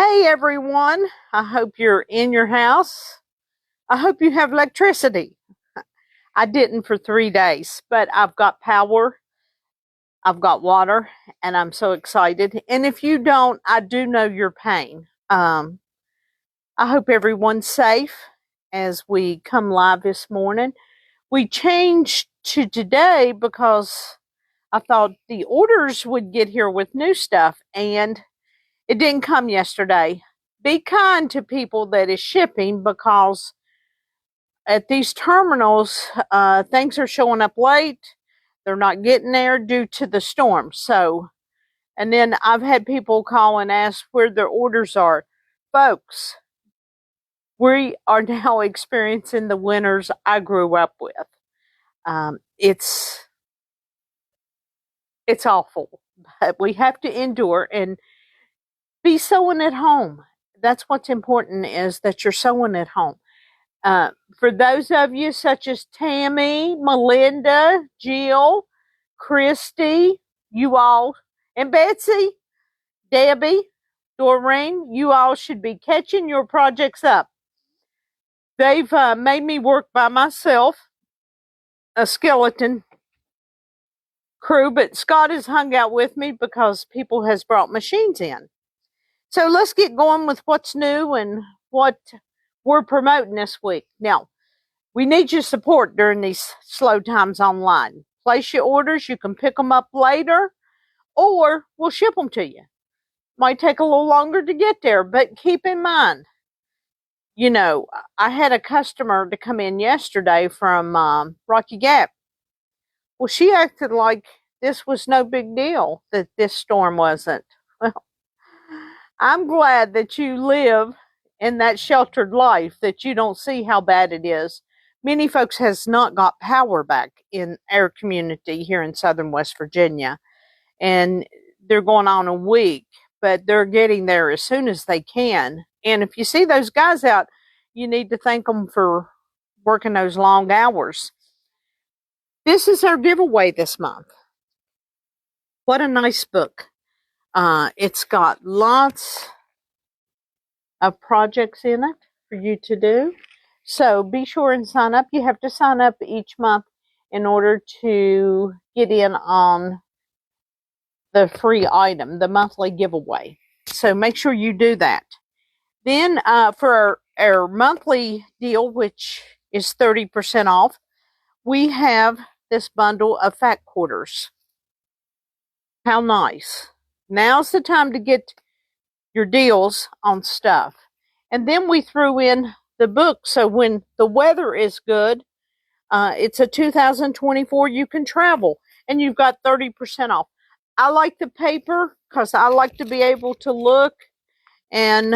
Hey everyone, I hope you're in your house. I hope you have electricity. I didn't for 3 days, but I've got power, I've got water, and I'm so excited. And if you don't, I do know your pain. I hope everyone's safe as we come live this morning. We changed to today because I thought the orders would get here with new stuff, and it didn't come yesterday. Be kind to people that is shipping, because at these terminals, things are showing up late. They're not getting there due to the storm. And then I've had people call and ask where their orders are. Folks, we are now experiencing the winters I grew up with. It's awful, but we have to endure and be sewing at home. That's what's important, is that you're sewing at home. For those of you such as Tammy, Melinda, Jill, Christy, you all, and Betsy, Debbie, Doreen, you all should be catching your projects up. They've made me work by myself, a skeleton crew, but Scott has hung out with me because people has brought machines in. So let's get going with what's new and what we're promoting this week. Now, we need your support during these slow times online. Place your orders. You can pick them up later, or we'll ship them to you. Might take a little longer to get there, but keep in mind, I had a customer to come in yesterday from Rocky Gap. Well, she acted like this was no big deal, that this storm wasn't. Well, I'm glad that you live in that sheltered life, that you don't see how bad it is. Many folks has not got power back in our community here in southern West Virginia, and they're going on a week, but they're getting there as soon as they can. And if you see those guys out, you need to thank them for working those long hours. This is our giveaway this month. What a nice book. It's got lots of projects in it for you to do. So be sure and sign up. You have to sign up each month in order to get in on the free item, the monthly giveaway. So make sure you do that. Then for our monthly deal, which is 30% off, we have this bundle of fat quarters. How nice. Now's the time to get your deals on stuff. And then we threw in the book, so when the weather is good, it's a 2024, you can travel, and you've got 30% off. I like the paper because I like to be able to look and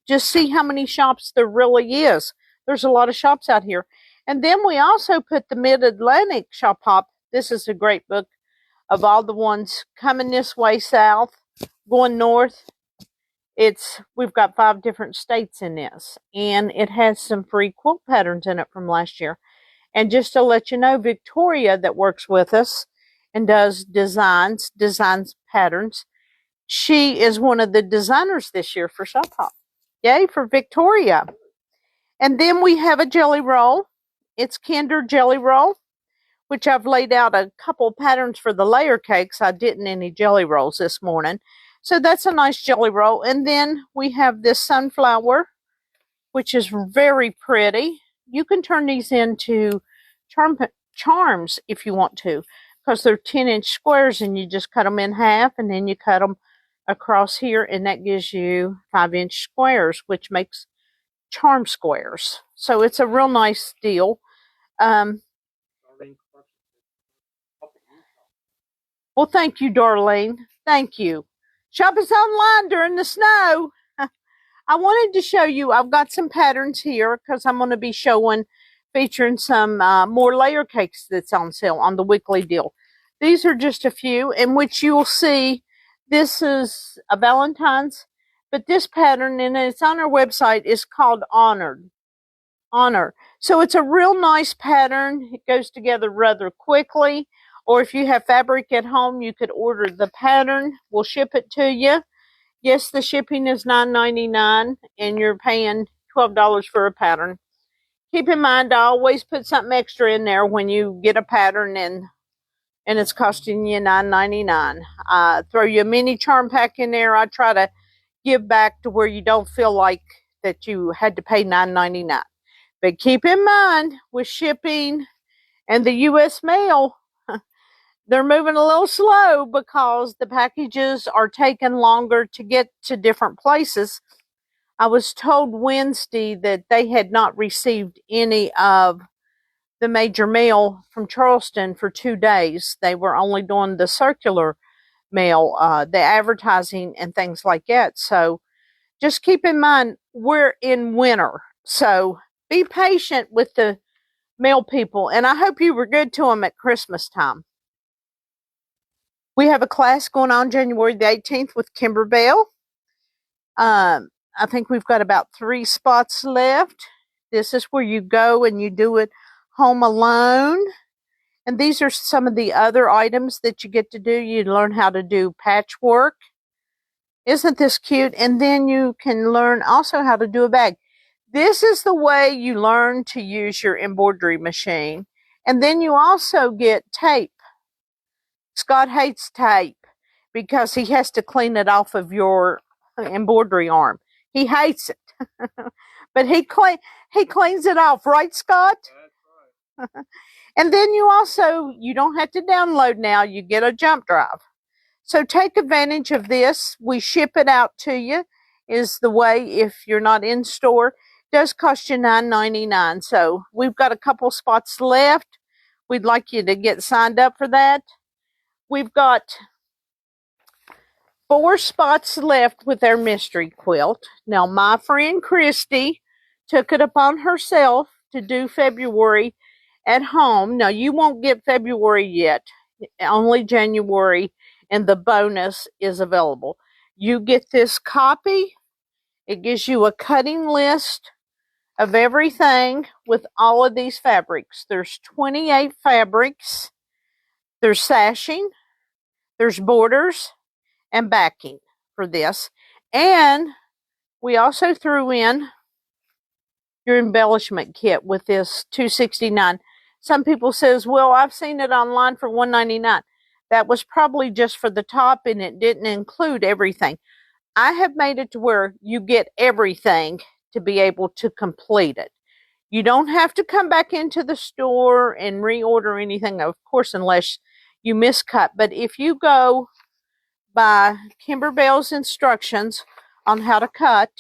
just see how many shops there really is. There's a lot of shops out here. And then we also put the Mid-Atlantic Shop Hop. This is a great book of all the ones coming this way south, going north. We've got 5 different states in this, and it has some free quilt patterns in it from last year. And just to let you know, Victoria, that works with us and does designs patterns, she is one of the designers this year for Shop Hop. Yay for Victoria. And then we have a jelly roll. It's Kinder Jelly Roll, which I've laid out a couple patterns for the layer cakes. I didn't any jelly rolls this morning. So that's a nice jelly roll. And then we have this sunflower, which is very pretty. You can turn these into charms if you want to, because they're 10-inch squares, and you just cut them in half, and then you cut them across here, and that gives you 5-inch squares, which makes charm squares. So it's a real nice deal. Well, thank you, Darlene. Thank you. Shop us online during the snow. I wanted to show you, I've got some patterns here because I'm going to be featuring some more layer cakes that's on sale on the weekly deal. These are just a few, in which you'll see this is a Valentine's, but this pattern, and it's on our website, is called Honor. So it's a real nice pattern. It goes together rather quickly. Or if you have fabric at home, you could order the pattern. We'll ship it to you. Yes, the shipping is $9.99 and you're paying $12 for a pattern. Keep in mind, I always put something extra in there when you get a pattern and it's costing you $9.99. Throw you a mini charm pack in there. I try to give back to where you don't feel like that you had to pay $9.99. But keep in mind, with shipping and the U.S. mail, they're moving a little slow because the packages are taking longer to get to different places. I was told Wednesday that they had not received any of the major mail from Charleston for 2 days. They were only doing the circular mail, the advertising and things like that. So just keep in mind, we're in winter. So be patient with the mail people. And I hope you were good to them at Christmas time. We have a class going on January the 18th with Kimberbell. I think we've got about 3 spots left. This is where you go and you do it home alone. And these are some of the other items that you get to do. You learn how to do patchwork. Isn't this cute? And then you can learn also how to do a bag. This is the way you learn to use your embroidery machine. And then you also get tape. Scott hates tape because he has to clean it off of your embroidery arm. He hates it. But he cleans it off, right, Scott? That's right. And then you don't have to download now. You get a jump drive. So take advantage of this. We ship it out to you is the way if you're not in store. It does cost you $9.99. So we've got a couple spots left. We'd like you to get signed up for that. We've got 4 spots left with our mystery quilt. Now, my friend Christy took it upon herself to do February at home. Now, you won't get February yet, only January, and the bonus is available. You get this copy. It gives you a cutting list of everything with all of these fabrics. There's 28 fabrics. There's sashing. There's borders and backing for this. And we also threw in your embellishment kit with this $269. Some people says, well, I've seen it online for $199. That was probably just for the top and it didn't include everything. I have made it to where you get everything to be able to complete it. You don't have to come back into the store and reorder anything, of course, unless you miscut. But if you go by Kimberbell's instructions on how to cut,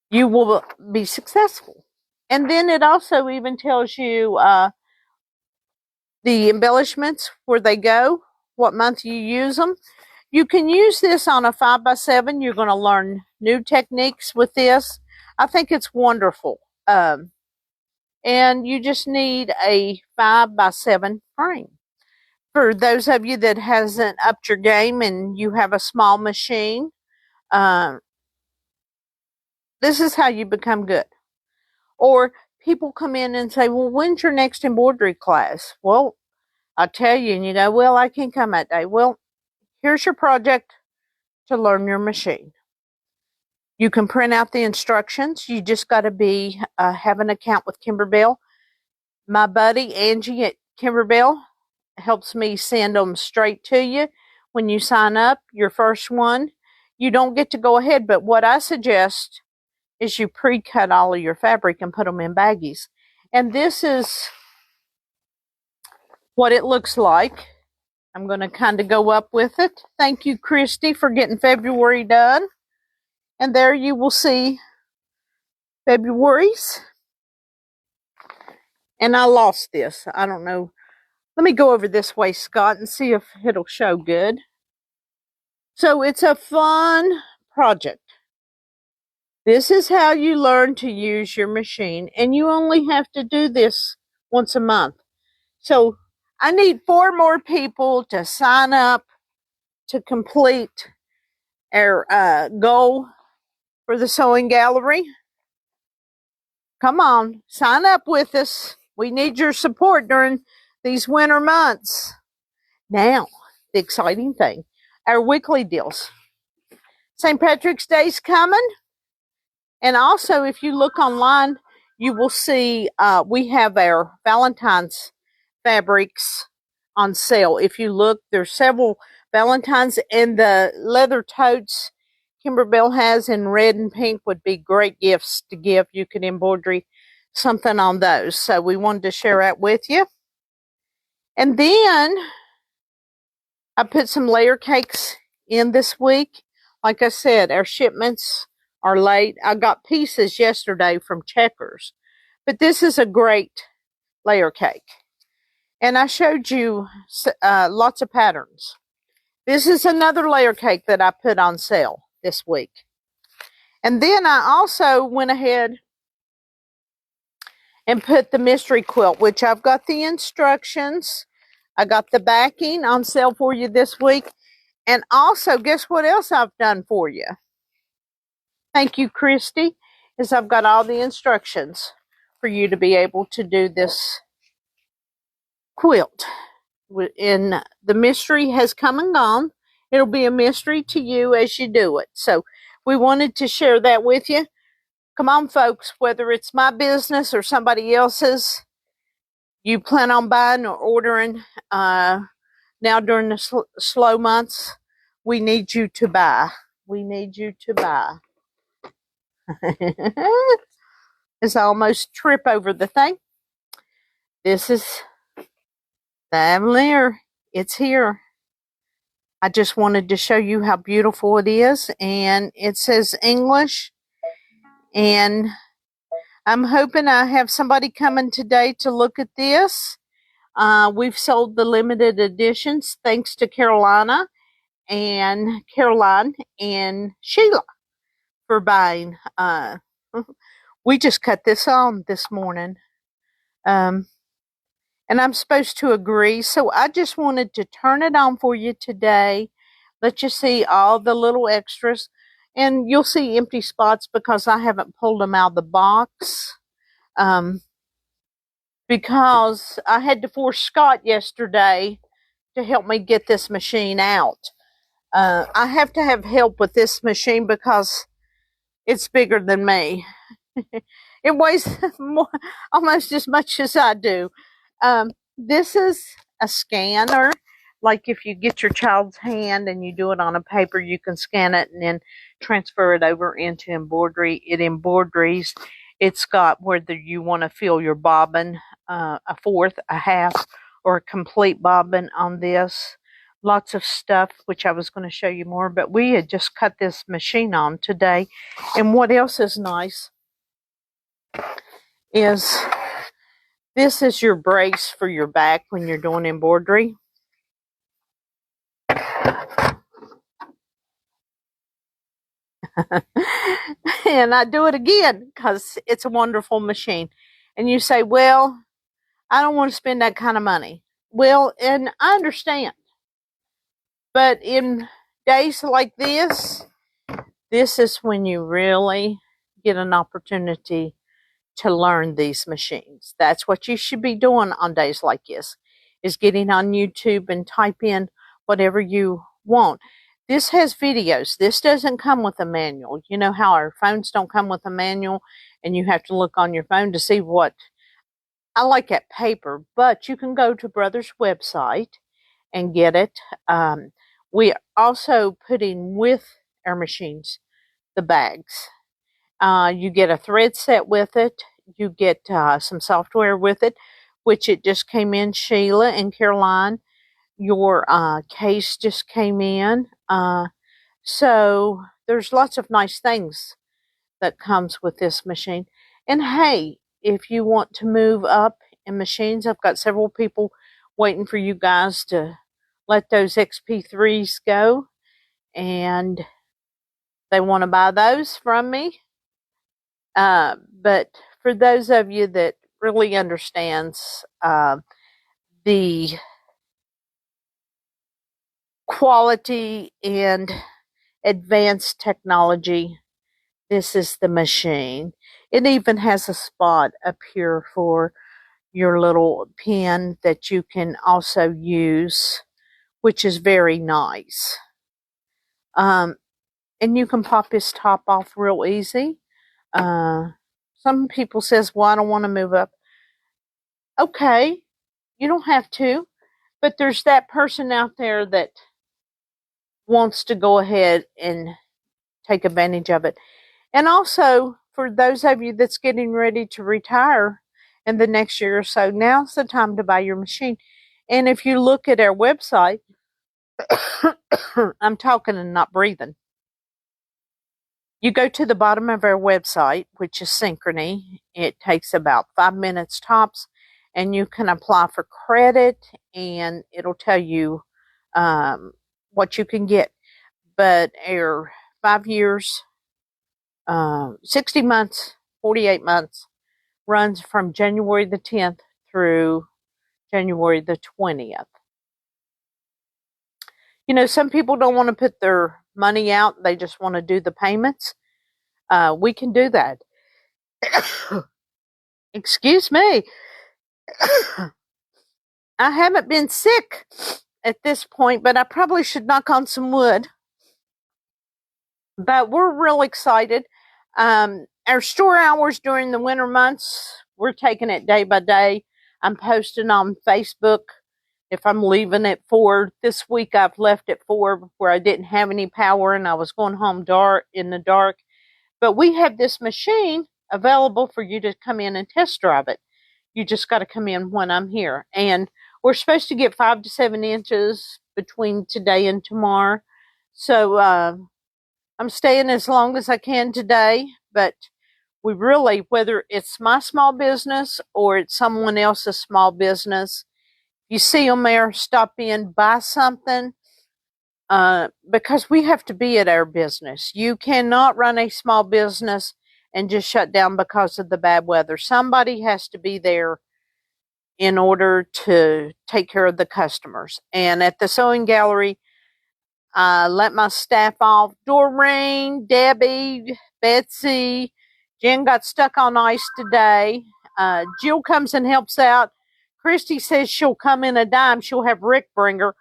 you will be successful. And then it also even tells you the embellishments, where they go, what month you use them. You can use this on a 5x7. You're going to learn new techniques with this. I think it's wonderful. And you just need a 5x7 frame. For those of you that hasn't upped your game and you have a small machine, this is how you become good. Or people come in and say, well, when's your next embroidery class? Well, I tell you, and you go, well, I can't come that day. Well, here's your project to learn your machine. You can print out the instructions. You just got to have an account with Kimberbell. My buddy, Angie at Kimberbell, helps me send them straight to you when you sign up. Your first one, you don't get to go ahead, but what I suggest is you pre-cut all of your fabric and put them in baggies. And this is what it looks like. I'm going to kind of go up with it. Thank you, Christy, for getting February done. And there you will see February's. And I lost this. I don't know. Let me go over this way, Scott, and see if it'll show good. So it's a fun project. This is how you learn to use your machine. And you only have to do this once a month. So I need 4 more people to sign up to complete our goal for the sewing gallery. Come on, sign up with us. We need your support during these winter months. Now, the exciting thing, our weekly deals. St. Patrick's Day's coming. And also, if you look online, you will see we have our Valentine's fabrics on sale. If you look, there's several Valentine's, and the leather totes Kimberbell has in red and pink would be great gifts to give. You could embroidery something on those. So we wanted to share that with you. And then I put some layer cakes in this week. Like I said, our shipments are late. I got pieces yesterday from Checkers, but this is a great layer cake. And I showed you lots of patterns. This is another layer cake that I put on sale this week. And then I also went ahead and put the mystery quilt, which I've got the instructions. I got the backing on sale for you this week. And also, guess what else I've done for you? Thank you, Christy, is I've got all the instructions for you to be able to do this quilt. And the mystery has come and gone. It'll be a mystery to you as you do it. So we wanted to share that with you. Come on, folks, whether it's my business or somebody else's, you plan on buying or ordering now during the slow months, we need you to buy. We need you to buy. As I almost trip over the thing. This is the layer. It's here. I just wanted to show you how beautiful it is. And it says English. And I'm hoping I have somebody coming today to look at this. We've sold the limited editions thanks to Caroline and Sheila for buying. We just cut this on this morning. And I'm supposed to agree. So I just wanted to turn it on for you today. Let you see all the little extras. And you'll see empty spots because I haven't pulled them out of the box. Because I had to force Scott yesterday to help me get this machine out. I have to have help with this machine because it's bigger than me. It weighs almost as much as I do. This is a scanner. Like if you get your child's hand and you do it on a paper, you can scan it and then transfer it over into embroidery. It embroideries. It's got whether you want to fill your bobbin, a fourth, a half, or a complete bobbin on this. Lots of stuff, which I was going to show you more, but we had just cut this machine on today. And what else is nice is this is your brace for your back when you're doing embroidery. And I do it again because it's a wonderful machine. And you say, well, I don't want to spend that kind of money. Well, and I understand. But in days like this is when you really get an opportunity to learn these machines. That's what you should be doing on days like this, is getting on YouTube and type in whatever you want. This has videos. This doesn't come with a manual. You know how our phones don't come with a manual and you have to look on your phone to see what. I like that paper, but you can go to Brother's website and get it. We are also putting with our machines the bags. You get a thread set with it. You get some software with it, which it just came in. Sheila and Caroline, your case just came in. So there's lots of nice things that comes with this machine. And hey, if you want to move up in machines, I've got several people waiting for you guys to let those XP3s go. And they want to buy those from me. But for those of you that really understands the quality and advanced technology, this is the machine. It even has a spot up here for your little pen that you can also use, which is very nice. And and you can pop his top off real easy. Some people says, well, I don't want to move up. Okay, you don't have to, but there's that person out there that wants to go ahead and take advantage of it. And also, for those of you that's getting ready to retire in the next year or so, now's the time to buy your machine. And if you look at our website, I'm talking and not breathing. You go to the bottom of our website, which is Synchrony. It takes about 5 minutes tops, and you can apply for credit, and it'll tell you what you can get. But our 5 years, 60 months, 48 months, runs from January the 10th through January the 20th. You know, some people don't want to put their money out. They just want to do the payments. We can do that. Excuse me. I haven't been sick at this point, but I probably should knock on some wood. But we're real excited. Our store hours during the winter months, we're taking it day by day. I'm posting on Facebook if I'm leaving at 4. This week I've left at 4 where I didn't have any power and I was going home in the dark. But we have this machine available for you to come in and test drive it. You just got to come in when I'm here. And we're supposed to get 5 to 7 inches between today and tomorrow. So I'm staying as long as I can today. But we really, whether it's my small business or it's someone else's small business, you see them there, stop in, buy something. Because we have to be at our business. You cannot run a small business and just shut down because of the bad weather. Somebody has to be there in order to take care of the customers. And at the sewing gallery, I let my staff off. Doreen, Debbie, Betsy, Jen got stuck on ice today. Jill comes and helps out. Christy says she'll come in a dime. She'll have Rick bring her.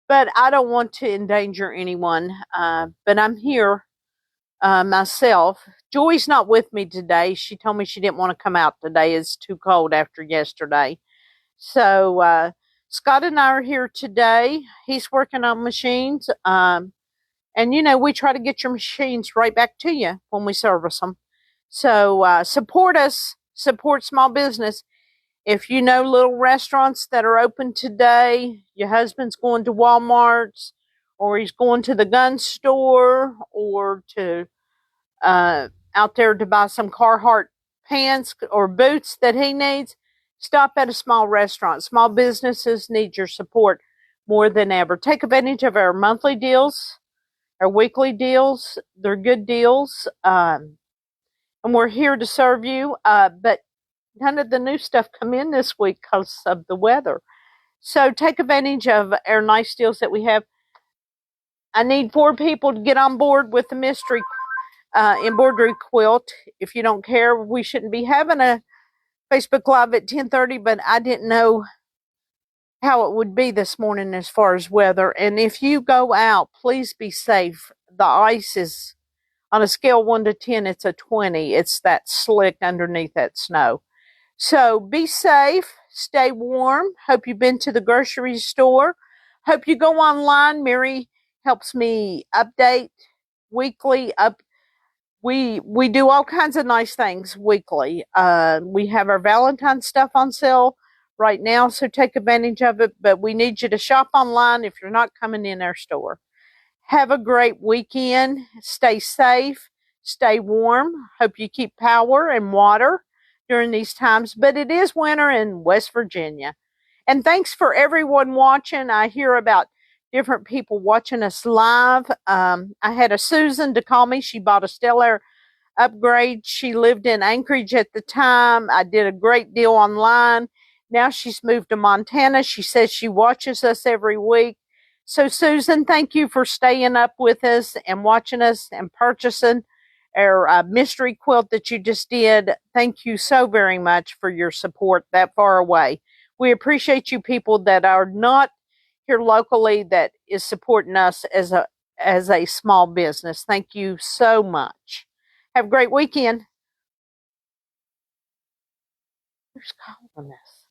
But I don't want to endanger anyone. But I'm here myself. Joy's not with me today. She told me she didn't want to come out today. It's too cold after yesterday. So Scott and I are here today. He's working on machines. And, you know, we try to get your machines right back to you when we service them. So support us. Support small business. If you know little restaurants that are open today, your husband's going to Walmart's, or he's going to the gun store, or to out there to buy some Carhartt pants or boots that he needs, stop at a small restaurant. Small businesses need your support more than ever. Take advantage of our monthly deals, our weekly deals. They're good deals, and we're here to serve you. But none of the new stuff come in this week because of the weather. So take advantage of our nice deals that we have. I need 4 people to get on board with the mystery embroidery quilt. If you don't care, we shouldn't be having a Facebook Live at 10:30, but I didn't know how it would be this morning as far as weather. And if you go out, please be safe. The ice is, on a scale 1 to 10, it's a 20. It's that slick underneath that snow. So be safe, stay warm. Hope you've been to the grocery store. Hope you go online. Mary helps me update weekly. We do all kinds of nice things weekly. We have our Valentine's stuff on sale right now, so take advantage of it. But we need you to shop online if you're not coming in our store. Have a great weekend. Stay safe. Stay warm. Hope you keep power and water during these times, but it is winter in West Virginia. And thanks for everyone watching. I hear about different people watching us live. I had a Susan to call me. She bought a Stellar upgrade. She lived in Anchorage at the time. I did a great deal online. Now she's moved to Montana. She says she watches us every week. So Susan, thank you for staying up with us and watching us and purchasing our mystery quilt that you just did. Thank you so very much for your support that far away. We appreciate you people that are not here locally that is supporting us as as a small business. Thank you so much. Have a great weekend. Who's calling us?